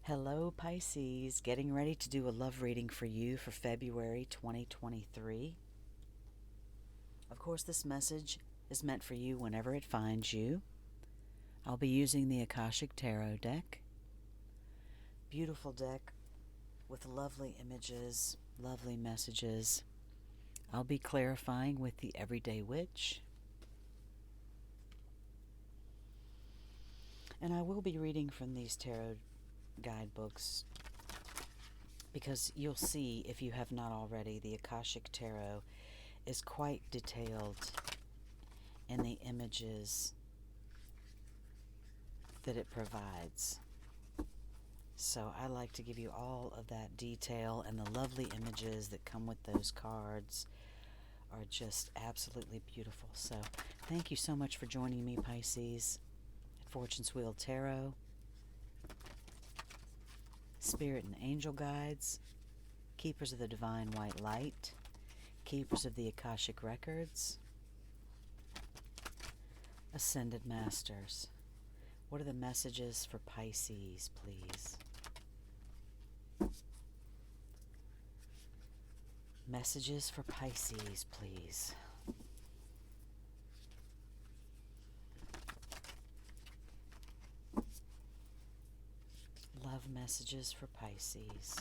Hello, Pisces. Getting ready to do a love reading for you for February 2023. Of course, this message is meant for you whenever it finds you. I'll be using the AKASHIC Tarot deck. Beautiful deck with lovely images, lovely messages. I'll be clarifying with the Everyday Witch. And I will be reading from these tarot guidebooks because you'll see, if you have not already, the Akashic Tarot is quite detailed in the images that it provides. So I like to give you all of that detail, and the lovely images that come with those cards are just absolutely beautiful. So thank you so much for joining me, Pisces, at Fortune's Wheel Tarot. Spirit and angel guides, keepers of the divine white light, keepers of the Akashic records, ascended masters. What are the messages for Pisces, please? Messages for Pisces, please. Love messages for Pisces.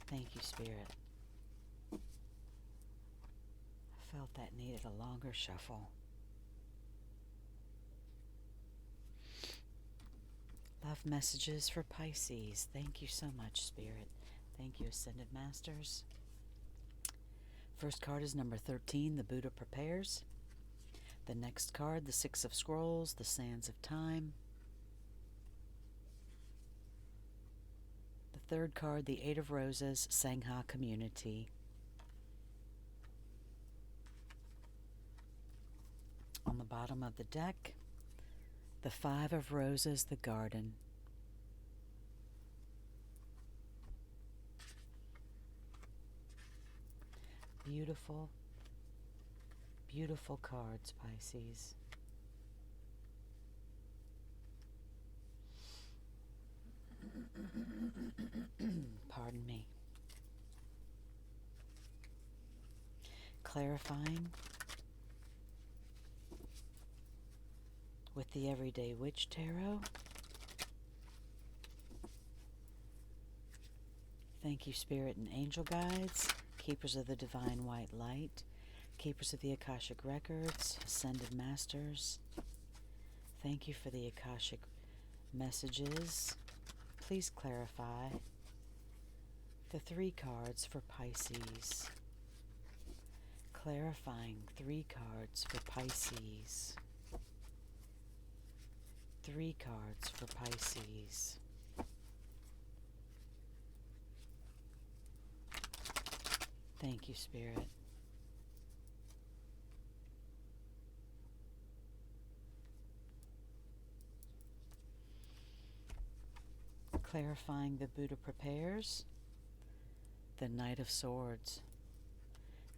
Thank you, Spirit. I felt that needed a longer shuffle. Love messages for Pisces. Thank you so much, Spirit. Thank you, Ascended Masters. First card is number 13, the Buddha Prepares. The next card, the Six of Scrolls, the Sands of Time. The third card, the Eight of Roses, Sangha Community. On the bottom of the deck, the Five of Roses, the Garden. Beautiful, beautiful cards, Pisces. Pardon me. Clarifying with the Everyday Witch Tarot. Thank you, Spirit and Angel Guides, keepers of the divine white light, keepers of the Akashic records, ascended masters. Thank you for the Akashic messages. Please clarify the three cards for Pisces. Clarifying three cards for Pisces. Three cards for Pisces. Thank you, Spirit. Clarifying the Buddha Prepares, the Knight of Swords.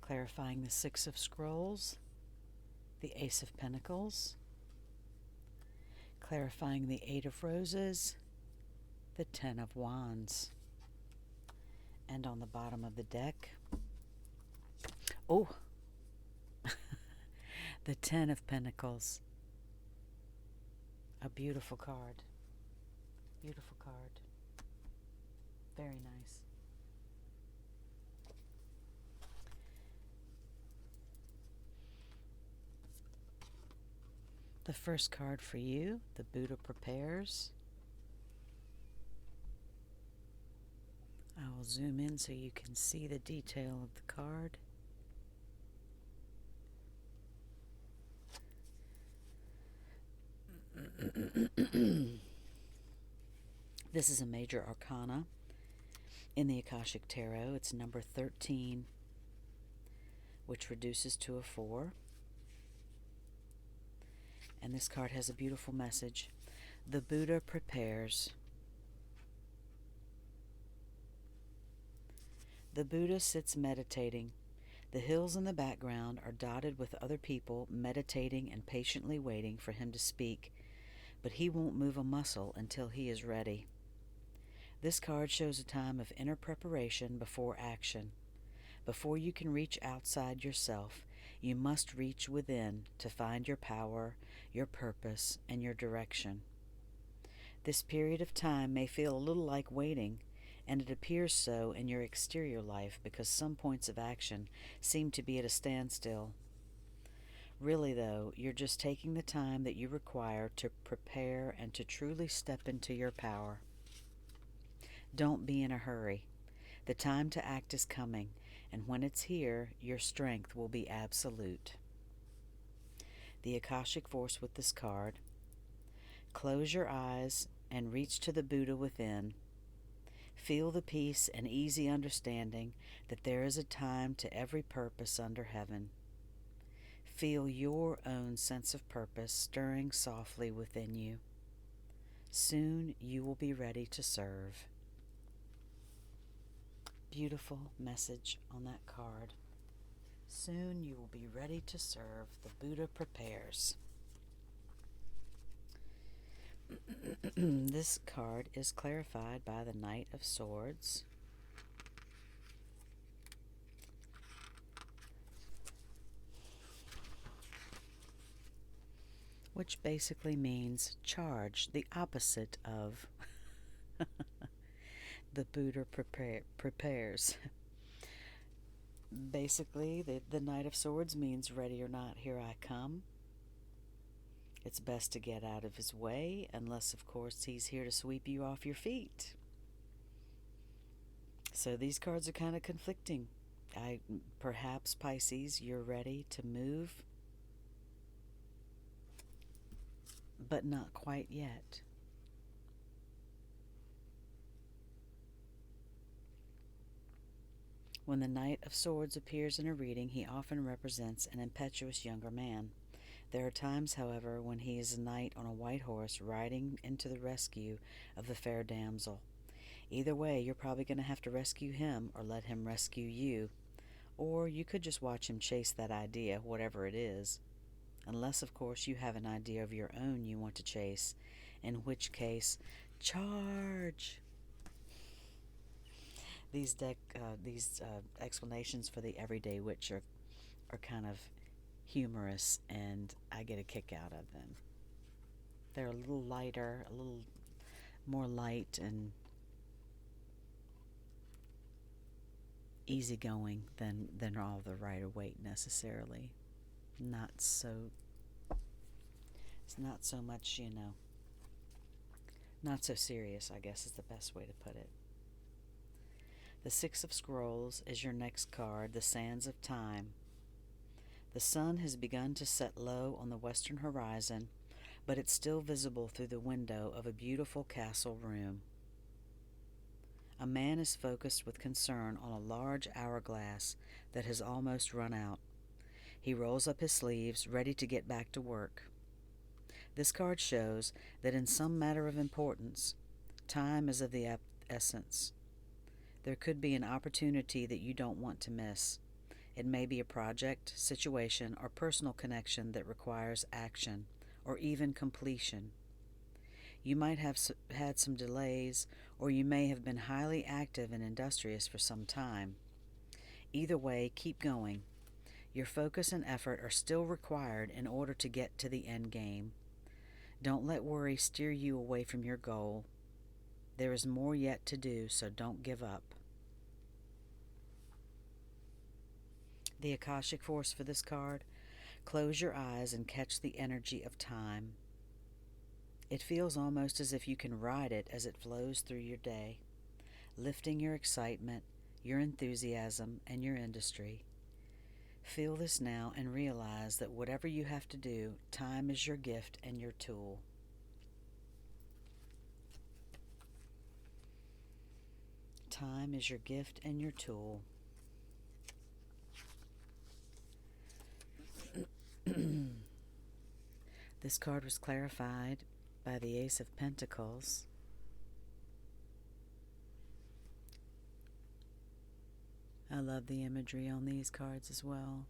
Clarifying the Six of Scrolls, the Ace of Pentacles. Clarifying the Eight of Roses, the Ten of Wands. And on the bottom of the deck, oh, the Ten of Pentacles. A beautiful card. Beautiful card. Very nice. The first card for you, the Buddha Prepares. I will zoom in so you can see the detail of the card. This is a major arcana in the Akashic Tarot. It's number 13, which reduces to a 4. And this card has a beautiful message. The Buddha prepares. The Buddha sits meditating. The hills in the background are dotted with other people meditating and patiently waiting for him to speak, but he won't move a muscle until he is ready. This card shows a time of inner preparation before action. Before you can reach outside yourself, you must reach within to find your power, your purpose, and your direction. This period of time may feel a little like waiting, and it appears so in your exterior life because some points of action seem to be at a standstill. Really, though, you're just taking the time that you require to prepare and to truly step into your power. Don't be in a hurry. The time to act is coming, and when it's here, your strength will be absolute. The Akashic Force with this card. Close your eyes and reach to the Buddha within. Feel the peace and easy understanding that there is a time to every purpose under heaven. Feel your own sense of purpose stirring softly within you. Soon you will be ready to serve. Beautiful message on that card. Soon you will be ready to serve. The Buddha prepares. This card is clarified by the Knight of Swords. Which basically means charge, the opposite of the Buddha prepares. Basically, the Knight of Swords means ready or not, here I come. It's best to get out of his way, unless, of course, he's here to sweep you off your feet. So these cards are kind of conflicting. Perhaps, Pisces, you're ready to move, but not quite yet. When the Knight of Swords appears in a reading, he often represents an impetuous younger man. There are times, however, when he is a knight on a white horse riding into the rescue of the fair damsel. Either way, you're probably going to have to rescue him or let him rescue you. Or you could just watch him chase that idea, whatever it is. Unless, of course, you have an idea of your own you want to chase, in which case, charge! These explanations for the everyday witch are kind of humorous, and I get a kick out of them. They're a little lighter, a little more light and easygoing than all the Rider-Waite necessarily. It's not so much, not so serious, I guess is the best way to put it. The Six of Scrolls is your next card, the Sands of Time. The sun has begun to set low on the western horizon, but it's still visible through the window of a beautiful castle room. A man is focused with concern on a large hourglass that has almost run out. He rolls up his sleeves, ready to get back to work. This card shows that in some matter of importance, time is of the essence. There could be an opportunity that you don't want to miss. It may be a project, situation, or personal connection that requires action, or even completion. You might have had some delays, or you may have been highly active and industrious for some time. Either way, keep going. Your focus and effort are still required in order to get to the end game. Don't let worry steer you away from your goal. There is more yet to do, so don't give up. The Akashic Force for this card. Close your eyes and catch the energy of time. It feels almost as if you can ride it as it flows through your day, lifting your excitement, your enthusiasm, and your industry. Feel this now and realize that whatever you have to do, time is your gift and your tool. Time is your gift and your tool. This card was clarified by the Ace of Pentacles. I love the imagery on these cards as well.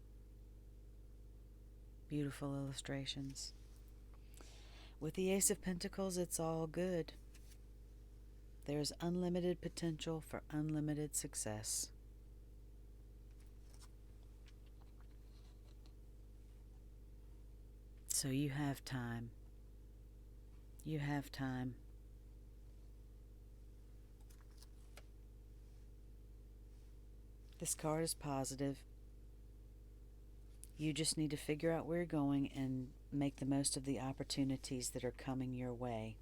Beautiful illustrations. With the Ace of Pentacles, it's all good. There's unlimited potential for unlimited success. So you have time. You have time. This card is positive. You just need to figure out where you're going and make the most of the opportunities that are coming your way.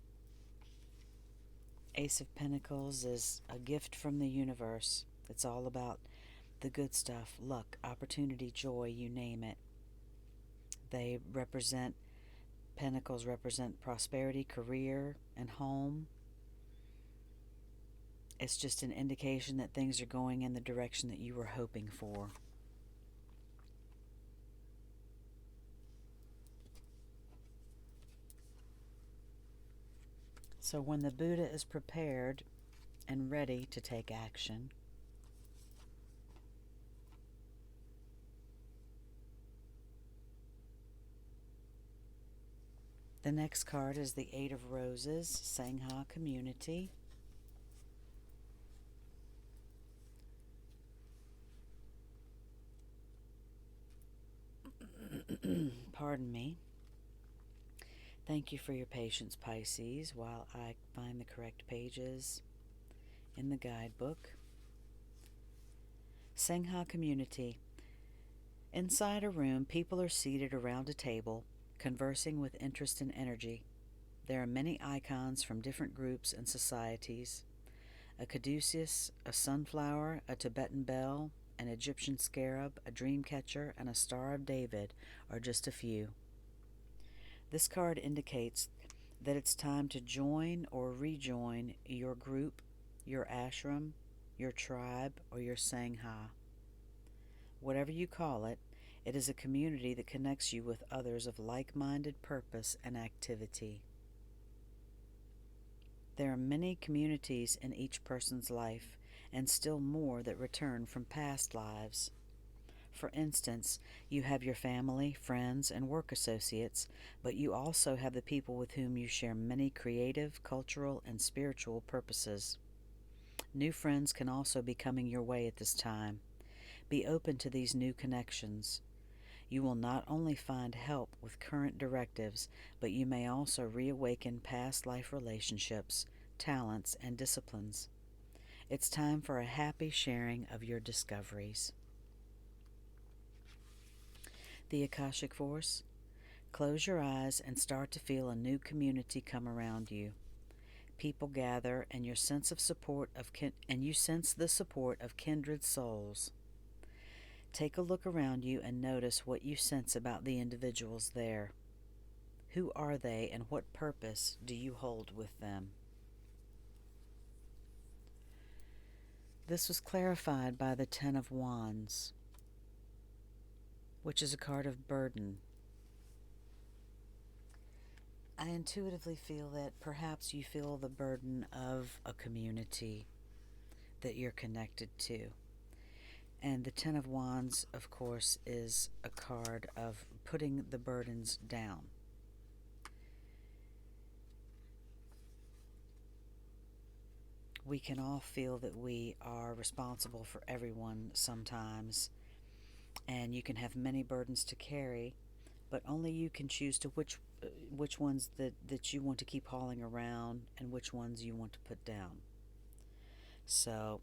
Ace of Pentacles is a gift from the universe. It's all about the good stuff, luck, opportunity, joy, you name it. Pentacles represent prosperity, career, and home. It's just an indication that things are going in the direction that you were hoping for. So when the Buddha is prepared and ready to take action, the next card is the Eight of Roses, Sangha Community. Pardon me. Thank you for your patience, Pisces, while I find the correct pages in the guidebook. Sangha Community. Inside a room, people are seated around a table, conversing with interest and energy. There are many icons from different groups and societies. A caduceus, a sunflower, a Tibetan bell, an Egyptian scarab, a dream catcher, and a Star of David are just a few. This card indicates that it's time to join or rejoin your group, your ashram, your tribe, or your Sangha. Whatever you call it, it is a community that connects you with others of like-minded purpose and activity. There are many communities in each person's life, and still more that return from past lives. For instance, you have your family, friends, and work associates, but you also have the people with whom you share many creative, cultural, and spiritual purposes. New friends can also be coming your way at this time. Be open to these new connections. You will not only find help with current directives, but you may also reawaken past life relationships, talents, and disciplines. It's time for a happy sharing of your discoveries. The Akashic Force. Close your eyes and start to feel a new community come around you. People gather, and you sense the support of kindred souls. Take a look around you and notice what you sense about the individuals there. Who are they, and what purpose do you hold with them? This was clarified by the Ten of Wands, which is a card of burden. I intuitively feel that perhaps you feel the burden of a community that you're connected to. And the Ten of Wands, of course, is a card of putting the burdens down. We can all feel that we are responsible for everyone sometimes, and you can have many burdens to carry, but only you can choose to which ones that you want to keep hauling around and which ones you want to put down. So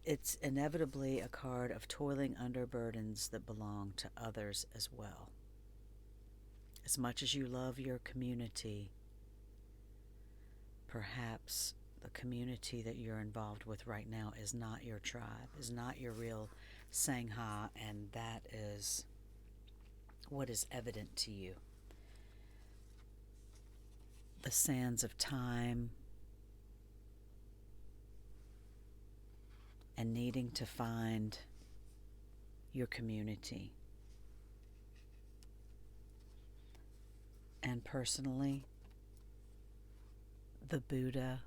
it's inevitably a card of toiling under burdens that belong to others as well. As much as you love your community, perhaps the community that you're involved with right now is not your tribe, is not your real Sangha, and that is what is evident to you. The sands of time and needing to find your community. And personally, the Buddha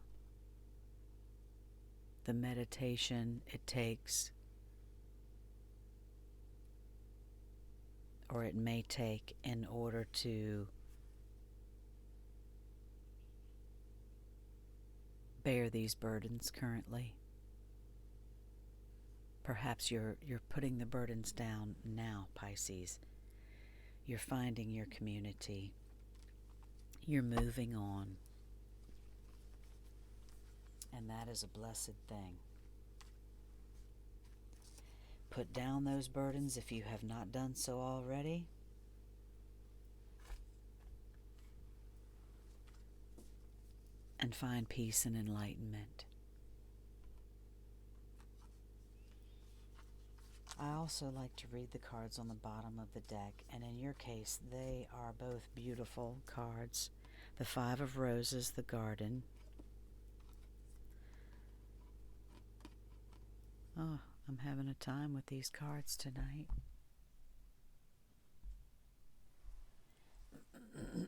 the meditation it takes, or it may take, in order to bear these burdens currently. Perhaps you're putting the burdens down now, Pisces. You're finding your community. You're moving on. And that is a blessed thing. Put down those burdens if you have not done so already. And find peace and enlightenment. I also like to read the cards on the bottom of the deck, and in your case, they are both beautiful cards. The Five of Roses, the Garden. Oh, I'm having a time with these cards tonight.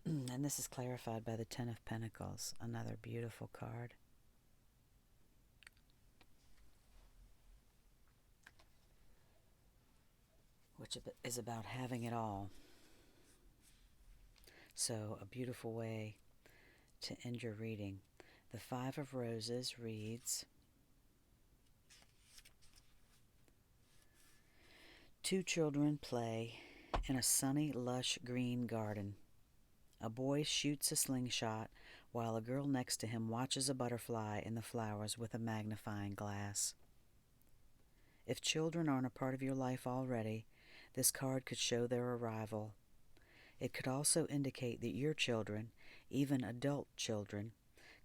And this is clarified by the Ten of Pentacles, another beautiful card. Which is about having it all. So, a beautiful way to end your reading. The Five of Roses reads, two children play in a sunny, lush green garden. A boy shoots a slingshot while a girl next to him watches a butterfly in the flowers with a magnifying glass. If children aren't a part of your life already, this card could show their arrival. It could also indicate that your children, even adult children,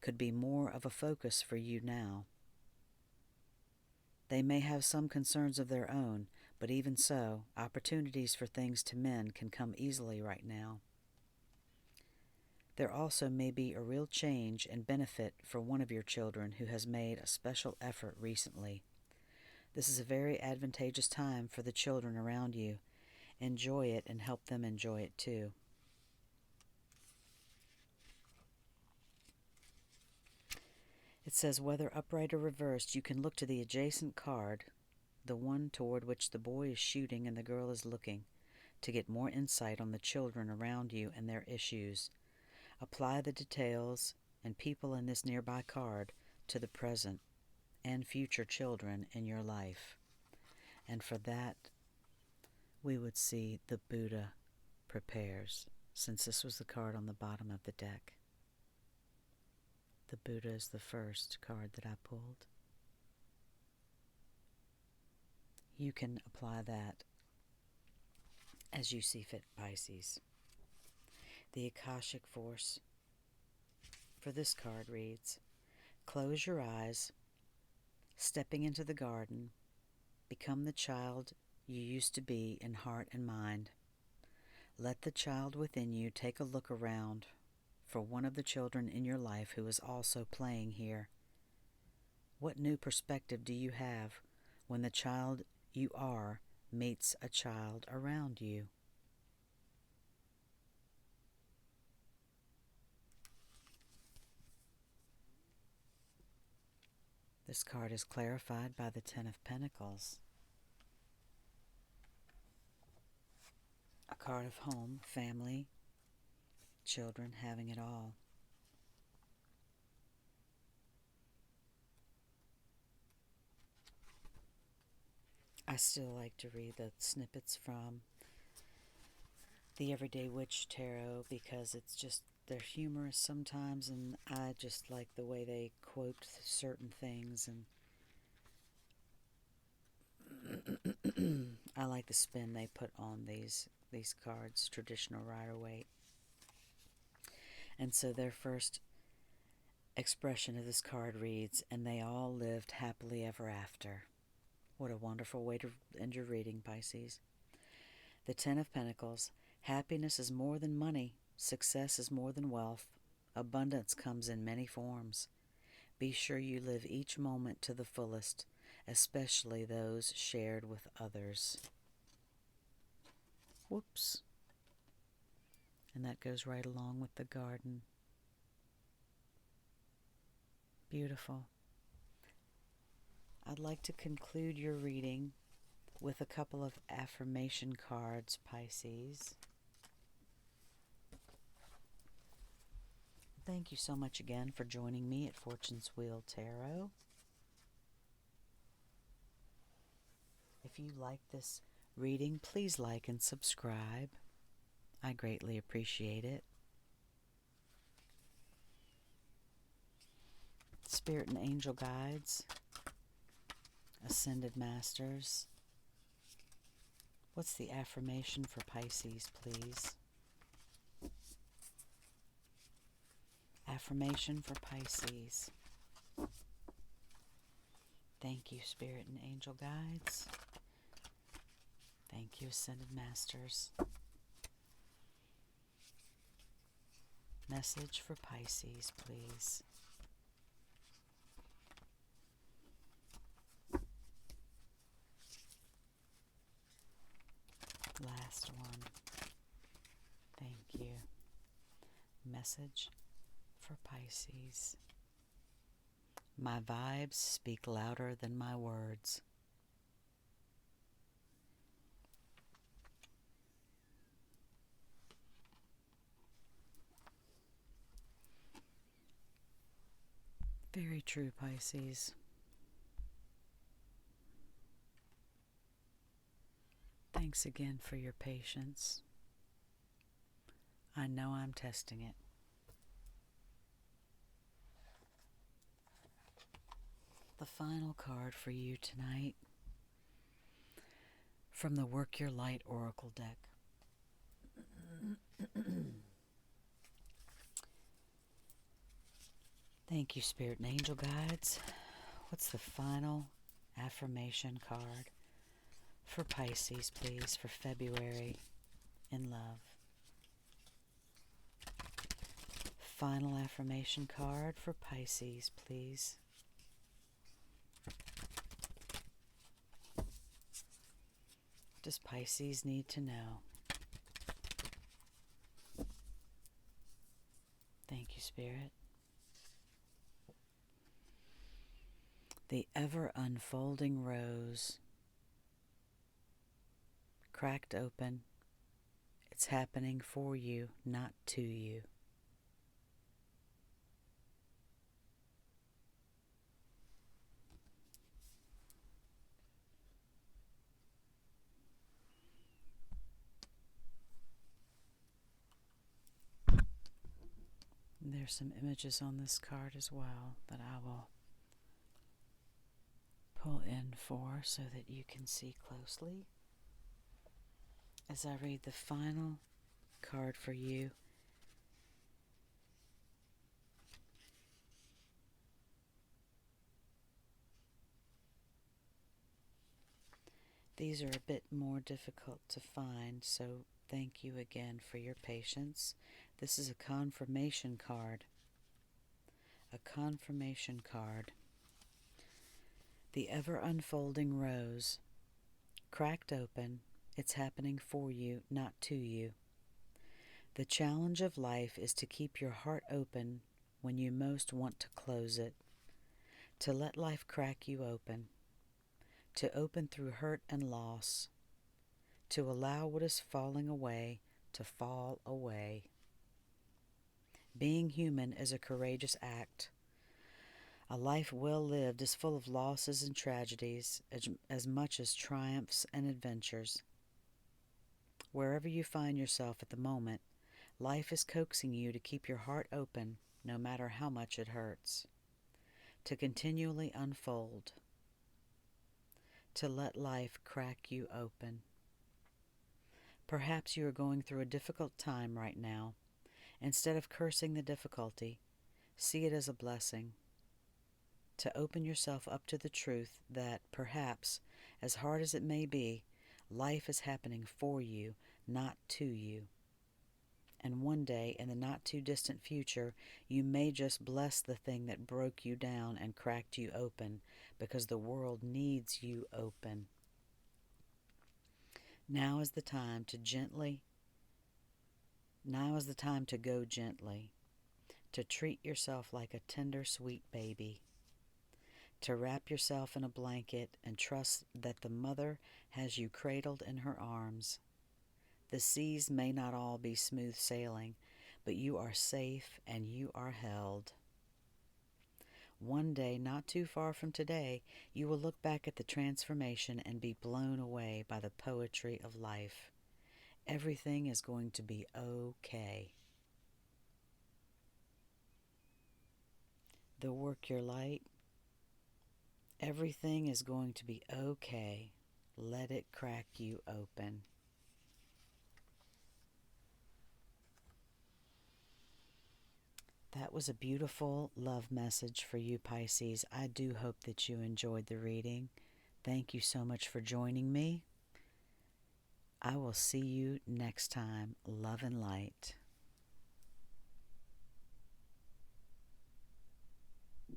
could be more of a focus for you now. They may have some concerns of their own, but even so, opportunities for things to mend can come easily right now. There also may be a real change and benefit for one of your children who has made a special effort recently. This is a very advantageous time for the children around you. Enjoy it and help them enjoy it too. It says, whether upright or reversed, you can look to the adjacent card, the one toward which the boy is shooting and the girl is looking, to get more insight on the children around you and their issues. Apply the details and people in this nearby card to the present and future children in your life. And for that, we would see the Buddha prepares, since this was the card on the bottom of the deck. The Buddha is the first card that I pulled. You can apply that as you see fit, Pisces. The Akashic force for this card reads, close your eyes, stepping into the garden, become the child you used to be in heart and mind. Let the child within you take a look around for one of the children in your life who is also playing here. What new perspective do you have when the child you are meets a child around you? This card is clarified by the Ten of Pentacles. A card of home, family, children, having it all. I still like to read the snippets from the Everyday Witch Tarot because it's just, they're humorous sometimes, and I just like the way they quote certain things, and I like the spin they put on these cards, traditional Rider-Waite. And so their first expression of this card reads, and they all lived happily ever after. What a wonderful way to end your reading, Pisces. The Ten of Pentacles. Happiness is more than money. Success is more than wealth. Abundance comes in many forms. Be sure you live each moment to the fullest, especially those shared with others. Whoops. And that goes right along with the garden. Beautiful. I'd like to conclude your reading with a couple of affirmation cards, Pisces. Thank you so much again for joining me at Fortune's Wheel Tarot. If you like this reading, please like and subscribe. I greatly appreciate it. Spirit and angel guides, ascended masters, what's the affirmation for Pisces, please? Affirmation for Pisces. Thank you, Spirit and angel guides. Thank you, ascended masters. Message for Pisces, please. Last one. Thank you. Message for Pisces. My vibes speak louder than my words. Very true, Pisces. Thanks again for your patience. I know I'm testing it. The final card for you tonight from the Work Your Light Oracle deck. Thank you, Spirit and Angel Guides. What's the final affirmation card for Pisces, please, for February in love? Final affirmation card for Pisces, please. What does Pisces need to know? Thank you, Spirit. The ever-unfolding rose, cracked open. It's happening for you, not to you. And there's some images on this card as well that I will pull in for so that you can see closely as I read the final card for you. These are a bit more difficult to find, so thank you again for your patience. This is a confirmation card. A confirmation card. The ever-unfolding rose, cracked open. It's happening for you, not to you. The challenge of life is to keep your heart open when you most want to close it, to let life crack you open, to open through hurt and loss, to allow what is falling away to fall away. Being human is a courageous act. A life well lived is full of losses and tragedies as much as triumphs and adventures. Wherever you find yourself at the moment, life is coaxing you to keep your heart open no matter how much it hurts, to continually unfold, to let life crack you open. Perhaps you are going through a difficult time right now. Instead of cursing the difficulty, see it as a blessing. To open yourself up to the truth that perhaps, as hard as it may be, life is happening for you, not to you. And one day, in the not-too-distant future, you may just bless the thing that broke you down and cracked you open, because the world needs you open. Now is the time to go gently, to treat yourself like a tender, sweet baby, to wrap yourself in a blanket and trust that the mother has you cradled in her arms. The seas may not all be smooth sailing, but you are safe and you are held. One day, not too far from today, you will look back at the transformation and be blown away by the poetry of life. Everything is going to be okay. The work your light. Everything is going to be okay. Let it crack you open. That was a beautiful love message for you, Pisces. I do hope that you enjoyed the reading. Thank you so much for joining me. I will see you next time. Love and light.